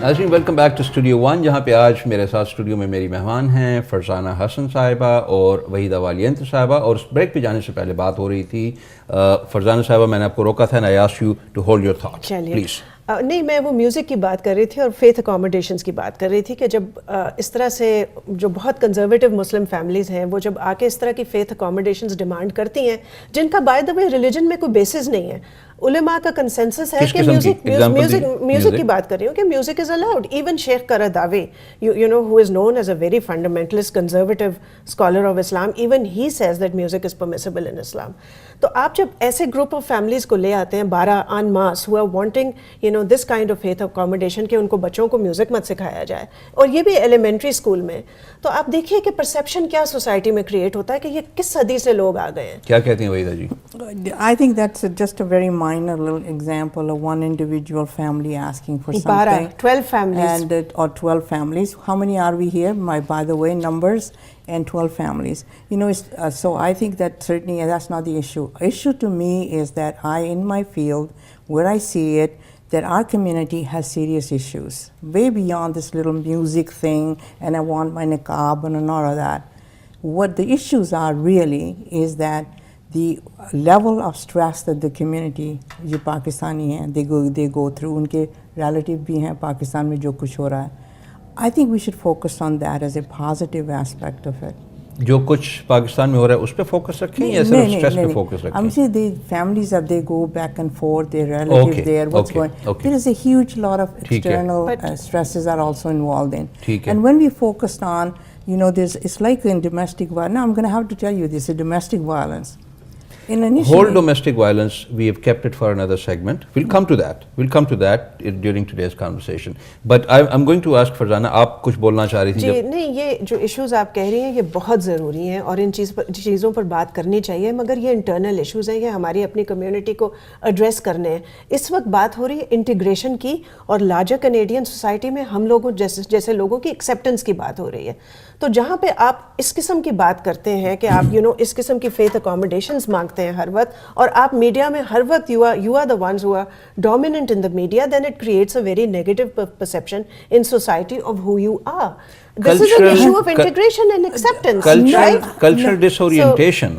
नाज़रीन welcome back to studio one, जहाँ पे आज मेरे साथ स्टूडियो में मेरी मेहमान हैं फरजाना हसन साहिबा और वहीदा वालियंत साहिबा। और उस ब्रेक पे जाने से पहले बात हो रही थी फरजाना साहिबा, मैंने आपको रोका था, I asked you to hold your thoughts please. नहीं, मैं वो म्यूज़िक की बात कर रही थी और फेथ अकोमोडेशंस की बात कर रही थी कि जब इस तरह से जो बहुत कंजर्वेटिव मुस्लिम फैमिलीज़ हैं वो जब आके इस तरह की फेथ अकोमोडेशंस डिमांड करती हैं जिनका बाय द वे रिलीजन में कोई बेसिस नहीं है। उलेमा का कंसेंसस है कि म्यूजिक की बात कर रही हूँ कि music is allowed. Even Sheikh Qaradawi, you know, who is known as a very fundamentalist conservative scholar of Islam, even he says that music is permissible in Islam. तो आप जब ऐसे ग्रुप ऑफ फैमिलीज को ले आते हैं 12 en masse who are wanting this kind of faith accommodation कि उनको बच्चों को म्यूजिक मत सिखाया जाए, और ये भी एलिमेंट्री स्कूल में, तो आप देखिए कि परसेप्शन क्या सोसाइटी में क्रिएट होता है कि ये किस सदी से लोग आ गए हैं। क्या कहती हैं वहीदा जी? I think that's just a very minor little example of one individual family asking for something. 12 families. And or 12 families. How many are we here? By the way, numbers and 12 families. So I think that certainly that's not the issue. Issue to me is that in my field, where I see it, that our community has serious issues, way beyond this little music thing, and I want my niqab and all of that. What the issues are really is that the level of stress that the community, जो पाकिस्तानी हैं, they go through, उनके relative भी हैं पाकिस्तान में जो कुछ हो रहा है, I think we should focus on that as a positive aspect of it. जो कुछ पाकिस्तान में हो रहा है उस पे फोकस रखें या सिर्फ स्ट्रेस पे फोकस रखें? I'm saying the families that they go back and forth, their relatives there, what's going. There is a huge lot of external stresses are also involved in. And when we focused on, it's like in domestic violence. Now I'm going to have to tell you this: a domestic violence. Whole domestic violence, we have kept it for another segment. We'll come to that. During today's conversation. But I'm going to ask Farzana, आप कुछ बोलना चाह रही थी? जी नहीं, ये जो issues आप कह रही हैं ये बहुत ज़रूरी हैं और इन चीज़ों पर बात करनी चाहिए, मगर ये इंटरनल इश्यूज़ हैं, ये हमारी अपनी कम्युनिटी को एड्रेस करने हैं। इस वक्त बात हो रही है इंटीग्रेशन की और लार्जर कैनेडियन सोसाइटी में हम लोगों जैसे लोगों की एक्सेप्टेंस की बात हो रही है। तो जहाँ पे आप इस किस्म की बात करते हैं कि आप इस किस्म की फेथ अकोमोडेशंस मांगते हैं हर वक्त, और आप मीडिया में हर वक्त you are the ones who are dominant in the media, then it creates a very negative perception in society of who you are. This is an issue of integration and acceptance, right? Cultural disorientation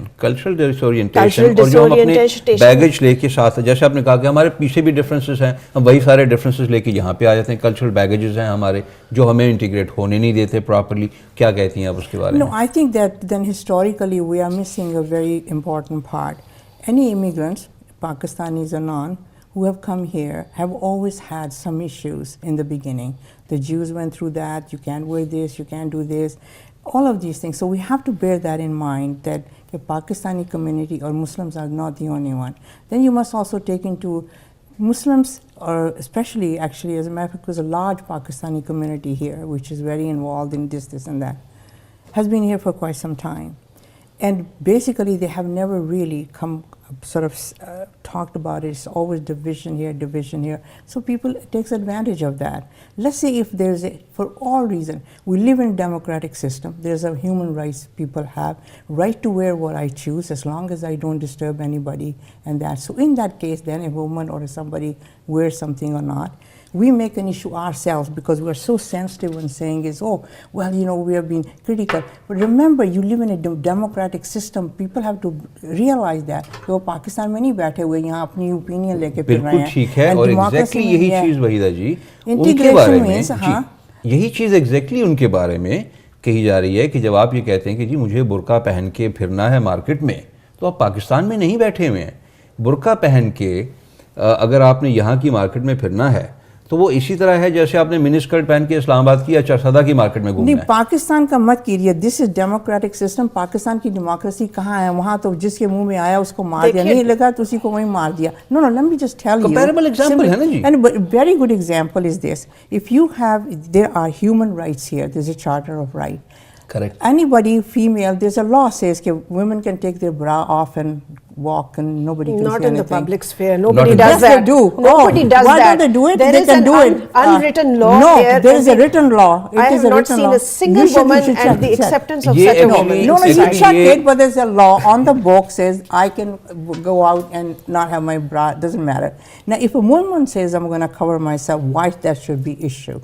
और जो हम अपने baggage लेके साथ, जैसे आपने कहा कि हमारे पीछे भी डिफरेंसेस हैं, हम वही सारे डिफरेंसेस लेके यहाँ पे आ जाते हैं। कल्चरल बैगेजेस हैं हमारे जो हमें इंटीग्रेट होने नहीं देते प्रॉपर्ली। क्या कहती हैं आप उसके बारे में? No, I think that then historically we are missing a very important part. Any immigrants, Pakistanis or non, who have come here have always had some issues in the beginning. The Jews went through that, you can't wear this, you can't do this, all of these things. So we have to bear that in mind, that the Pakistani community or Muslims are not the only one. Then you must also take into Muslims, or especially actually as a matter of fact, there's a large Pakistani community here which is very involved in this and that, has been here for quite some time. And basically they have never really talked about it. It's always division here. So people takes advantage of that. Let's say if there's for all reason, we live in a democratic system, there's a human rights people have, right to wear what I choose as long as I don't disturb anybody and that. So in that case, then a woman or somebody wears something or not, we make an issue ourselves because we're so sensitive when saying we have been critical. But remember, you live in a democratic system. People have to realize that. वो पाकिस्तान में नहीं बैठे हुए यहाँ अपनी opinion लेके फिर रहे हैं। बिल्कुल ठीक है, और एग्जैक्टली यही चीज़ वहीदा जी उनके बारे में, यही चीज़ एग्जैक्टली उनके बारे में कही जा रही है कि जब आप ये कहते हैं कि जी मुझे बुर्का पहन के फिरना है मार्केट में, तो आप पाकिस्तान में नहीं बैठे हुए हैं। बुर्का पहन के अगर आपने यहाँ की मार्केट में फिरना है तो वो इसी तरह है जैसे आपने मिनी स्कर्ट पहन के इस्लामाबाद की या चरसदा की मार्केट में घूमना है। नहीं, पाकिस्तान का मत कीजिए, this is democratic system. Pakistan की डेमोक्रेसी कहाँ है? वहाँ तो जिसके मुंह में आया उसको मार दिया, नहीं लगा तो उसी को वहीं मार दिया। No, let me just tell you, comparable example है ना जी। And very good example is this, if you have, there are human rights here, there is a charter of right. Correct. Anybody female, there's a law says that women can take their bra off and walk and nobody can not say in anything. the public sphere. Nobody does Yes, that. they do. Nobody does why that. Why don't they do it? There they is can an do it. unwritten law no, here. there is a written law. I have not seen a single woman and the acceptance of such a woman. No, you check it, but there's a law on the book says I can go out and not have my bra. It doesn't matter. Now, if a woman says I'm going to cover myself, why that should be issue?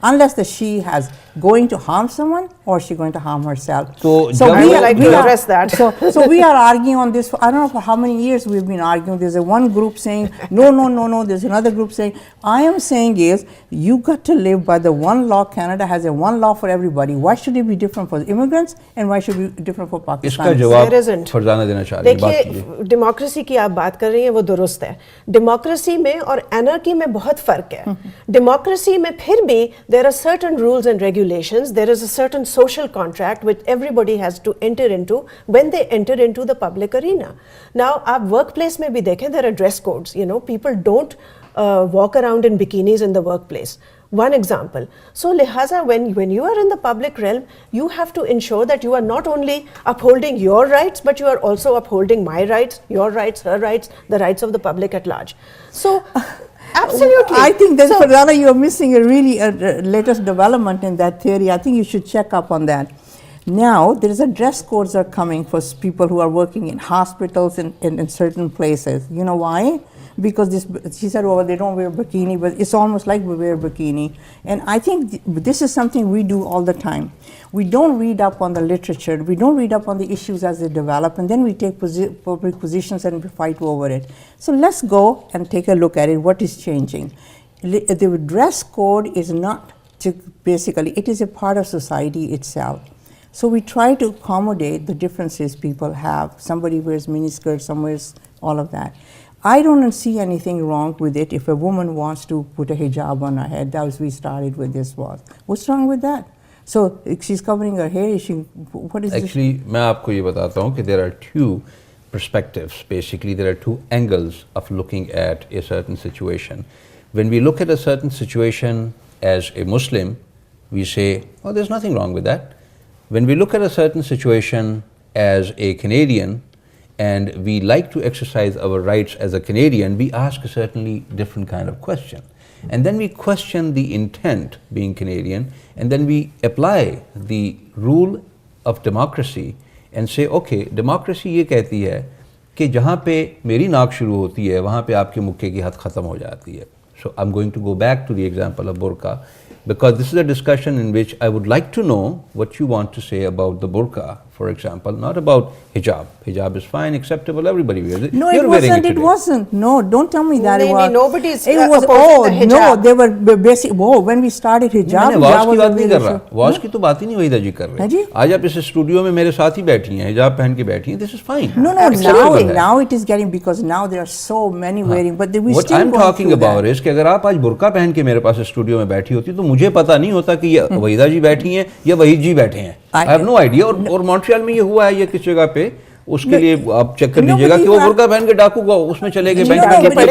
unless she has going to harm someone or she going to harm herself. So I would like to address that. So we are arguing on this. I don't know for how many years we've been arguing. There's one group saying no. There's another group saying. I am saying is you got to live by the one law. Canada has a one law for everybody. Why should it be different for immigrants and why should it be different for Pakistanis? इसका जवाब There isn't. Farzana देना चाह रही है, बात कीजिए। देखिए, democracy की आप बात कर रही हैं वो दुरुस्त है। डेमोक्रेसी में और एनार्की में बहुत फर्क है। डेमोक्रेसी में फिर भी there are certain rules and regulations, there is a certain social contract which everybody has to enter into when they enter into the public arena. Now आप workplace में भी देखें, there are dress codes, you know, people don't walk around in bikinis in the workplace. One example. So lihaza, when you are in the public realm, you have to ensure that you are not only upholding your rights, but you are also upholding my rights, your rights, her rights, the rights of the public at large. So absolutely. I think that, Farzana, you are missing a really latest development in that theory. I think you should check up on that. Now, there is a dress codes are coming for people who are working in hospitals and in certain places. You know why? Because she said, well, they don't wear bikini, but it's almost like we wear bikini. And I think this is something we do all the time. We don't read up on the literature, we don't read up on the issues as they develop, and then we take public positions and we fight over it. So let's go and take a look at it, what is changing. The dress code is not, basically, it is a part of society itself. So we try to accommodate the differences people have. Somebody wears miniskirts, some wears all of that. I don't see anything wrong with it if a woman wants to put a hijab on her head. That was we started with this was. What's wrong with that? So if she's covering her hair, what is Actually, मैं आपको ये बताता हूँ कि there are two perspectives. Basically, there are two angles of looking at a certain situation. When we look at a certain situation as a Muslim, we say, oh, there's nothing wrong with that. When we look at a certain situation as a Canadian, and we like to exercise our rights as a Canadian, we ask a certainly different kind of question. And then we question the intent, being Canadian, and then we apply the rule of democracy and say, okay, democracy ये कहती है कि जहाँ पे मेरी नाक शुरू होती है, वहाँ पे आपके मुक्के की हद ख़त्म हो जाती है. So I'm going to go back to the example of burqa, because this is a discussion in which I would like to know what you want to say about the burqa, for example, not about hijab. Hijab is fine, acceptable, everybody wears it. No, You're wearing it wasn't. No, don't tell me that it was. Nobody's it was, opposing the hijab. No, they were basic. Oh, when we started hijab, मैं wash की बात नहीं कर रहा. Wash की तो बात ही नहीं वहीदा जी कर रहे. आज आप इस स्टूडियो में मेरे साथ ही बैठी हैं, हिजाब पहन के बैठी हैं. This is fine. No, now it is getting, because now there are so many wearing, but we What still I'm going talking through about that. is कि अगर आप आज बुर्का पहन के मेरे पास स्टूडियो में बैठी होती तो मुझे पता नहीं होता कि ये वहीदा जी बैठी हैं या वहीद जी बैठे हैं. I have no idea. और मॉन्ट्रियल में ये हुआ है, ये किस जगह पे, उसके लिए आप चेक कर लीजिएगा कि वो बुर्का पहन के डाकू को उसमें चले गए बैंक में.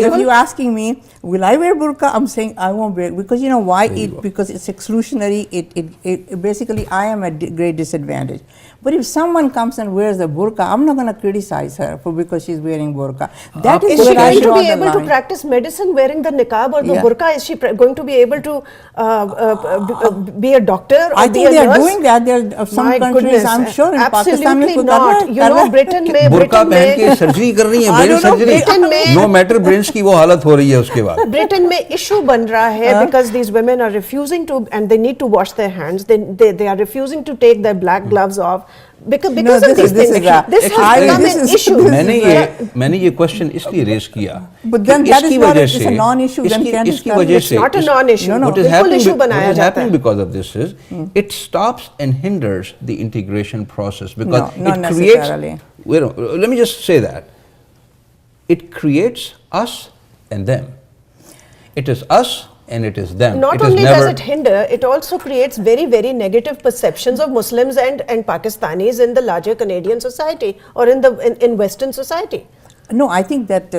If you asking me, will I wear burqa? I'm saying I won't wear, because you know why? Because it's exclusionary. It basically, I am at great disadvantage. But if someone comes and wears a burqa, I'm not going to criticize her because she's wearing burqa. That is she where I going to draw be the able line. to practice medicine wearing the niqab or the burqa? Is she going to be able to be a doctor or I be think a they are nurse? doing that. There are some My countries, goodness, I'm sure, in Pakistan, absolutely not. You know, Britain में बुर्का पहन के surgery कर रही है, brain surgery. No matter brains की वो हालत हो रही है उसके बाद. ब्रिटेन में इशू बन रहा है because these women are refusing to, and they need to wash their hands. They are refusing to take their black gloves off. Because of these things, this has become an issue. मैंने ये question इसलिए raise किया. But then that is not, it's a non-issue. इसकी वजह से, it's not a non-issue. What is happening because of this is, it stops and hinders the integration process because it creates. Let me just say that it creates us and them. It is us and it is them. Not only does it hinder, it also creates very, very negative perceptions of Muslims and Pakistanis in the larger Canadian society or in Western society. No, I think that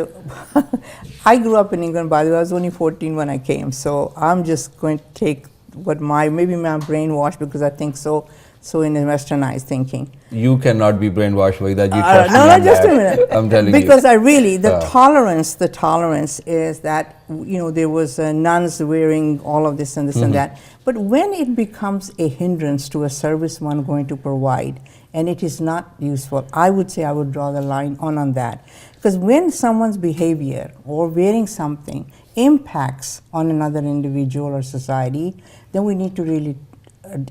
I grew up in England, by the way. I was only 14 when I came, so I'm just going to take what maybe my brainwashed because I think so in a westernized thinking. You cannot be brainwashed, Vaida ji. No, just a minute. I'm telling because you. The tolerance is that, you know, there was nuns wearing all of this and this and that. But when it becomes a hindrance to a service one going to provide, and it is not useful. I would say I would draw the line on that. Because when someone's behavior or wearing something impacts on another individual or society, then we need to really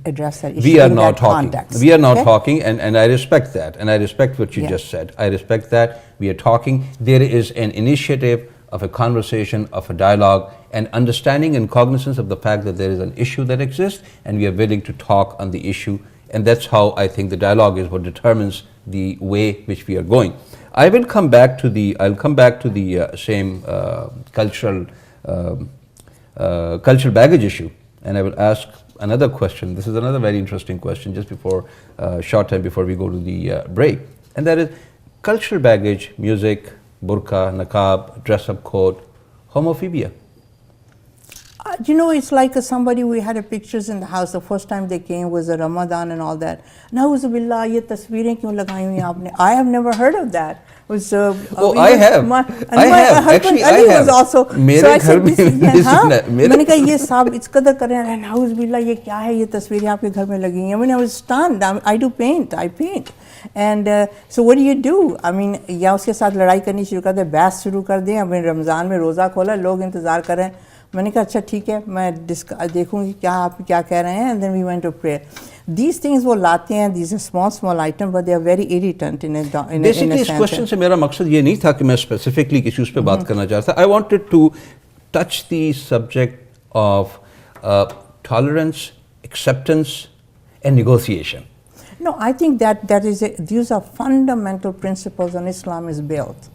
address that issue We are in now that talking. context. We are now Okay? talking, and I respect that, and I respect what you Yeah. just said. I respect that. We are talking. There is an initiative of a conversation, of a dialogue, and understanding and cognizance of the fact that there is an issue that exists, and we are willing to talk on the issue. And that's how I think the dialogue is what determines the way which we are going. I will come back to the. I'll come back to the same cultural baggage issue, and I will ask another question. This is another very interesting question. Just before short time before we go to the break, and that is cultural baggage, music, burqa, niqab, dress-up code, homophobia. You know, it's like somebody, we had pictures in the house. The first time they came was a Ramadan and all that. Nauzubillah, ye tasveerein kyun lagayi hui aapne? I have never heard of that. Was, Oh, I have. I have. Actually, I Ali have. was also. Mere So I ghar said, mein- this, हाँ, mere- मैंने कहा ये साहब इस कदर कर रहे हैं नाउज़ुबिल्लाह ये क्या है ये तस्वीरें आपके घर में लगी हैं. I mean, I was stunned. I do paint. I paint. And so what do? I mean, या उसके साथ लड़ाई करनी शुरू कर दे, बहस शुरू कर दें. अभी रमज़ान में रोज़ा खोला, लोग इंतज़ार कर रहे हैं. मैंने कहा अच्छा ठीक है, मैं देखूंगी क्या आप क्या कह रहे हैं. And then we went to prayer. These things वो लाते हैं. These are small items, but they are very irritant in a Basically, इस क्वेश्चन से मेरा मकसद ये नहीं था कि मैं स्पेसिफिकली किसी उस पर बात करना चाहता. I wanted to touch the subject of tolerance, acceptance, and negotiation. No, I think these are fundamental principles on Islam is built.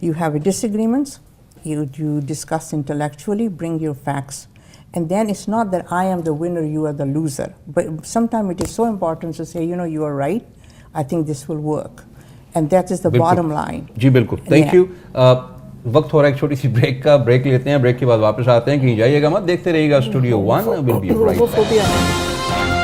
You have disagreements, you discuss intellectually, bring your facts. And then it's not that I am the winner, you are the loser. But sometimes it is so important to say, you know, you are right, I think this will work. And that is the bottom line. जी बिल्कुल. Thank you. वक्त हो रहा है एक छोटी सी break का. Break लेते हैं. ब्रेक के बाद वापस आते हैं. कहीं जाइएगा मत. देखते रहिएगा studio 1. Will be right back. Homophobia है.